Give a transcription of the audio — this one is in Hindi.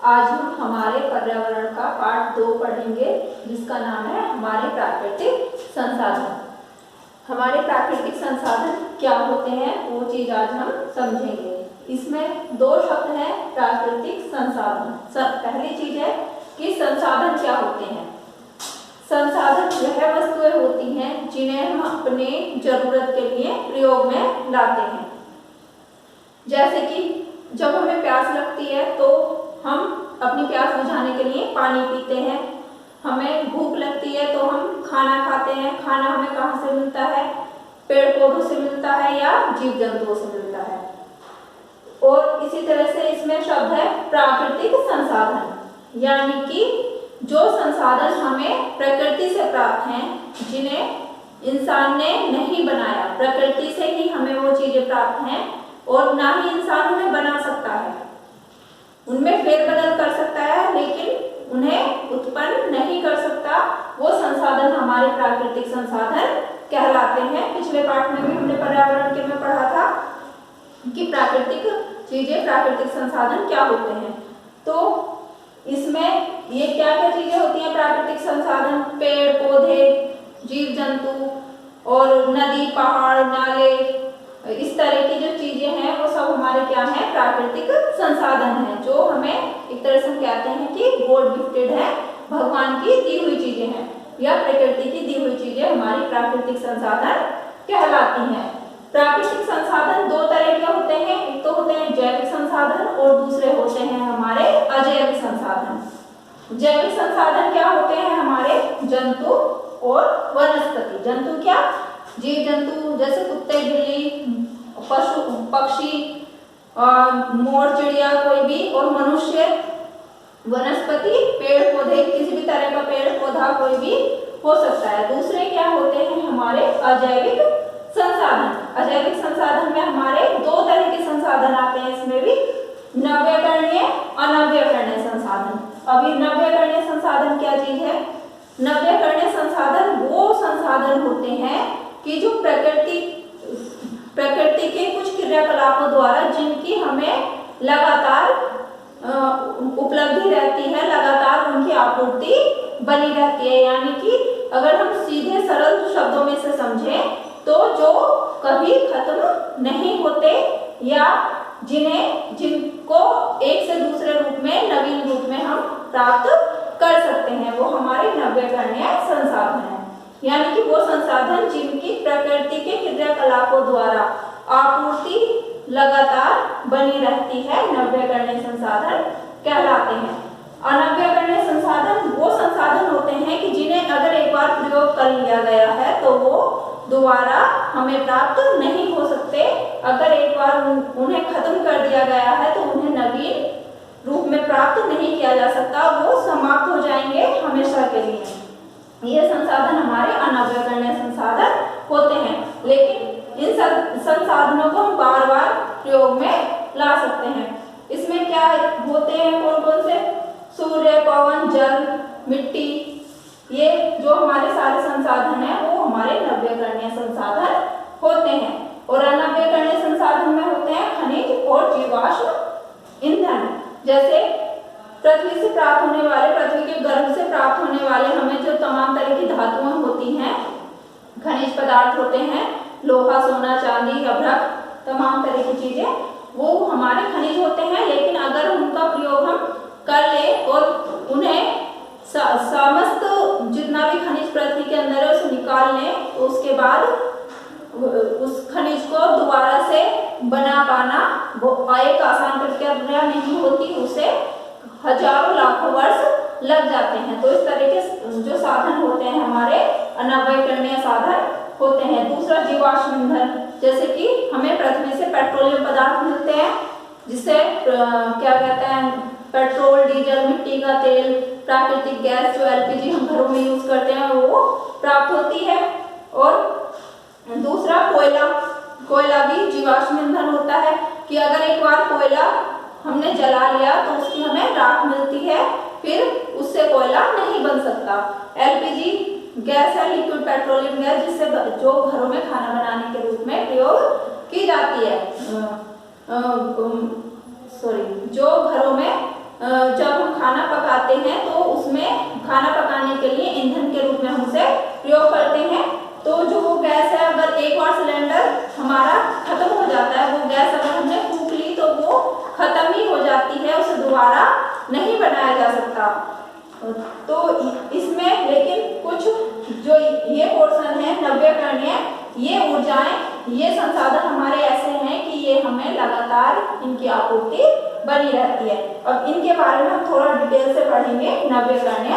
आज हम हमारे पर्यावरण का पार्ट 2 पढ़ेंगे, जिसका नाम है हमारे प्राकृतिक संसाधन। हमारे प्राकृतिक संसाधन क्या होते हैं वो चीज आज हम समझेंगे। इसमें दो शब्द हैं, प्राकृतिक संसाधन। पहली चीज है कि संसाधन क्या होते हैं। संसाधन वह वस्तुएं होती हैं जिन्हें हम अपने जरूरत के लिए प्रयोग में लाते हैं। जैसे कि जब हमें प्यास लगती है तो हम अपनी प्यास बुझाने के लिए पानी पीते हैं। हमें भूख लगती है तो हम खाना खाते हैं। खाना हमें कहाँ से मिलता है? पेड़ पौधों से मिलता है या जीव जंतुओं से मिलता है। और इसी तरह से इसमें शब्द है प्राकृतिक संसाधन, यानी कि जो संसाधन हमें प्रकृति से प्राप्त हैं, जिन्हें इंसान ने नहीं बनाया, प्रकृति से ही हमें वो चीजें प्राप्त हैं और ना ही इंसान उन्हें बना सकता है। उनमें फेरबदल कर सकता है लेकिन उन्हें उत्पन्न नहीं कर सकता। वो संसाधन हमारे प्राकृतिक संसाधन कहलाते हैं। पिछले पाठ में भी हमने पर्यावरण के में पढ़ा था कि प्राकृतिक चीजें, प्राकृतिक संसाधन क्या होते हैं। तो इसमें ये क्या क्या चीजें होती हैं प्राकृतिक संसाधन? पेड़ पौधे, जीव जंतु और नदी, पहाड़, नाले, इस तरह की जो चीजें हैं वो सब हमारे क्या है? प्राकृतिक संसाधन हैं, जो हमें एक तरह से हम कहते हैं कि गॉड गिफ्टेड है, भगवान की दी हुई चीजें हैं या प्रकृति की दी हुई चीजें हमारी प्राकृतिक संसाधन कहलाती हैं। प्राकृतिक संसाधन दो तरह के होते हैं, एक तो होते हैं जैविक संसाधन और दूसरे होते हैं हमारे अजैविक संसाधन। जैविक संसाधन क्या होते हैं? हमारे जंतु और वनस्पति। जंतु क्या? जीव जंतु जैसे कुत्ते, बिल्ली, पशु, पक्षी, मोर, चिड़िया कोई भी, और मनुष्य। वनस्पति पेड़ पौधे, किसी भी तरह का पेड़ पौधा कोई भी हो सकता है। दूसरे क्या होते हैं? हमारे अजैविक संसाधन। अजैविक संसाधन में हमारे दो तरह के संसाधन आते हैं, इसमें भी नव्यकरणीय, अनव्यकरणीय संसाधन। अभी नव्यकरणीय संसाधन क्या चीज है? नव्यकरणीय संसाधन वो संसाधन होते हैं कि जो प्रकृति के कुछ क्रियाकलापों द्वारा, जिनकी हमें लगातार उपलब्धि रहती है, लगातार उनकी आपूर्ति बनी रहती है। यानी कि अगर हम सीधे सरल शब्दों में से समझें तो जो कभी खत्म नहीं होते या जिनको एक से दूसरे रूप में, नवीन रूप में हम प्राप्त कर सकते हैं, वो हमारे नव्यकरणीय संसाधन है। यानी कि वो संसाधन जिनकी प्रकृति के क्रियाकलापों द्वारा आपूर्ति लगातार बनी रहती है, नव्यकरणीय संसाधन कहलाते हैं। अनव्यकरणीय संसाधन वो संसाधन होते हैं कि जिन्हें अगर एक बार प्रयोग कर लिया गया है तो वो दोबारा हमें प्राप्त नहीं हो सकते। अगर एक बार उन्हें खत्म कर दिया गया है तो उन्हें नवीन रूप में प्राप्त नहीं किया जा सकता, वो समाप्त हो जाएंगे हमेशा के लिए। ये संसाधन हमारे अनव्यकरणीय संसाधन होते हैं, लेकिन इन संसाधनों को हम बार बार प्रयोग में ला सकते हैं। इसमें क्या होते हैं? कौन कौन से? सूर्य, पवन, जल, मिट्टी, ये जो हमारे सारे संसाधन हैं वो हमारे नव्यकरणीय संसाधन होते हैं। और अनव्यकरणीय संसाधन में होते हैं खनिज और जीवाश्म ईंधन। जैसे पृथ्वी से प्राप्त होने वाले, पृथ्वी के गर्भ से प्राप्त होने वाले हमें जो तमाम तरह की धातुएं होती हैं, खनिज पदार्थ होते हैं, लोहा, सोना, चांदी, अभ्रक, तमाम तरह की चीजें, वो हमारे खनिज होते हैं। लेकिन अगर उनका प्रयोग हम कर ले और उन्हें समस्त जितना भी खनिज पृथ्वी के अंदर है उसे निकाल लें, तो उसके बाद उस खनिज को दोबारा से बना पाना वो एक आसान प्रक्रिया नहीं होती, उसे हजारों लाखों वर्ष लग जाते हैं। तो इस तरह के जो साधन होते हैं हमारे अनव्यकरणीय साधन होते हैं। दूसरा जीवाश्म ईंधन, जैसे कि हमें पृथ्वी से पेट्रोलियम पदार्थ मिलते हैं, जिससे क्या कहते हैं, पेट्रोल, डीजल, मिट्टी का तेल, प्राकृतिक गैस जो एलपीजी हम घरों में यूज करते हैं वो प्राप्त होती है। और दूसरा कोयला, कोयला भी जीवाश्म ईंधन होता है कि अगर एक बार कोयला हमने जला लिया तो उसकी हमें राख मिलती है, फिर उससे कोयला नहीं बन सकता। एलपीजी गैस है, लिक्विड पेट्रोलियम गैस, जिससे जो घरों में खाना बनाने के रूप में प्रयोग की जाती है, जो घरों में जब हम खाना पकाते हैं तो उसमें खाना पकाने के लिए ईंधन के रूप में हम उसे प्रयोग करते हैं। तो जो वो गैस है, अगर एक बार सिलेंडर हमारा खत्म हो जाता है, वो गैस अगर हमने फूंक ली तो वो खत्म ही हो जाती है, उसे दोबारा नहीं बनाया जा सकता। तो इसमें लेकिन कुछ जो ये पोर्शन है नव्यकरणीय, ये ऊर्जाएं, ये संसाधन हमारे ऐसे हैं कि ये हमें लगातार इनकी आपूर्ति बनी रहती है। अब इनके बारे में हम थोड़ा डिटेल से पढ़ेंगे नव्यकरणीय